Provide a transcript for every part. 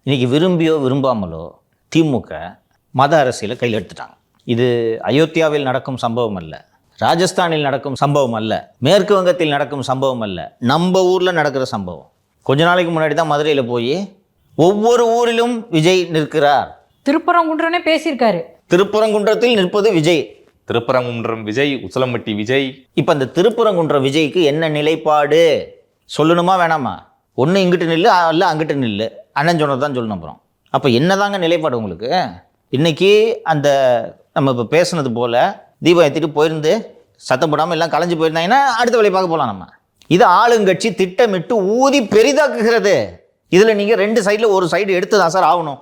இன்றைக்கி விரும்பியோ விரும்பாமலோ திமுக மத அரசியலை கையில் எடுத்துட்டாங்க. இது அயோத்தியாவில் நடக்கும் சம்பவம் அல்ல, ராஜஸ்தானில் நடக்கும் சம்பவம் அல்ல, மேற்கு வங்கத்தில் நடக்கும் சம்பவம் அல்ல, நம்ம ஊரில் நடக்கிற சம்பவம். கொஞ்ச நாளைக்கு முன்னாடி தான் மதுரையில் போய் ஒவ்வொரு ஊரிலும் விஜய் நிற்கிறார். திருப்பரங்குன்றனே பேசியிருக்காரு. திருப்பரங்குன்றத்தில் நிற்பது விஜய். திருப்பரங்குன்றம் விஜய், உசிலம்பட்டி விஜய். இப்போ அந்த திருப்பரங்குன்றம் விஜய்க்கு என்ன நிலைப்பாடு சொல்லணுமா வேணாமா? ஒன்று இங்கிட்டு நில்லு, இல்லை அங்கிட்டு நில்லு, அண்ணன் சொன்னது தான் சொல்லணும். அப்புறம் அப்போ என்னதாங்க நிலைப்பாடு உங்களுக்கு? இன்றைக்கி அந்த நம்ம இப்போ பேசுனது போல் தீபம் ஏற்றிட்டு போயிருந்து சத்தப்படாமல் எல்லாம் கலைஞ்சு போயிருந்தாங்கன்னா அடுத்த வேலையை பார்க்க போகலாம். நம்ம இது ஆளுங்கட்சி திட்டமிட்டு ஊதி பெரிதாக்குகிறது. இதில் நீங்கள் ரெண்டு சைடில் ஒரு சைடு எடுத்து தான் சார் ஆகணும்.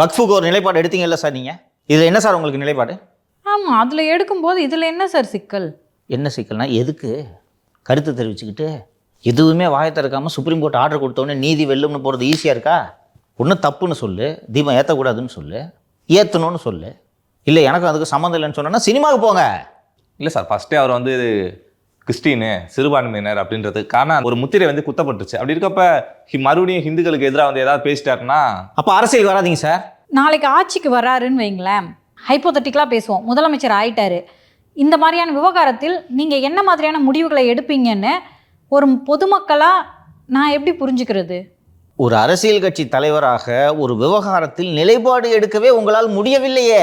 வக்ஃபுக்கு ஒரு நிலைப்பாடு எடுத்தீங்கல்ல சார் நீங்கள், இதில் என்ன சார் உங்களுக்கு நிலைப்பாடு? ஆமாம், அதில் எடுக்கும்போது இதில் என்ன சார் சிக்கல்? என்ன சிக்கல்னா எதுக்கு கருத்து தெரிவிச்சுக்கிட்டு எதுவுமே வாயை திறக்காமல் சுப்ரீம் கோர்ட் ஆர்டர் கொடுத்தோடனே நீதி வெல்லும்னு போகிறது ஈஸியாக இருக்கா? ஒன்றும் தப்புன்னு சொல்லு, தீபம் ஏற்றக்கூடாதுன்னு சொல்லு, ஏற்றணும்னு சொல்லு. இல்லை எனக்கும் அதுக்கு சம்மந்தம் இல்லைன்னு சொன்னோன்னா சினிமாவுக்கு போங்க. இல்லை சார், ஃபஸ்ட்டே அவர் வந்து கிறிஸ்டினு சிறுபான்மையினர் அப்படின்றதுக்கான ஒரு முத்திரை வந்து குத்தப்பட்டுருச்சு. அப்படி இருக்கப்ப மறுபடியும் ஹிந்துக்களுக்கு எதிராக வந்து ஏதாவது பேசிட்டாருன்னா அப்போ அரசியல் வராதிங்க சார். நாளைக்கு ஆட்சிக்கு வராருன்னு வைங்களேன், ஹைப்போதட்டிக்கலாக பேசுவோம், முதலமைச்சர் ஆயிட்டாரு, இந்த மாதிரியான விவகாரத்தில் நீங்கள் என்ன மாதிரியான முடிவுகளை எடுப்பீங்கன்னு ஒரு பொதுமக்களாக நான் எப்படி புரிஞ்சுக்கிறது? ஒரு அரசியல் கட்சி தலைவராக ஒரு விவகாரத்தில் நிலைப்பாடு எடுக்கவே உங்களால் முடியவில்லையே.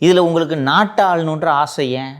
இதில் உங்களுக்கு நாட்டை ஆளணுன்ற ஆசை ஏன்?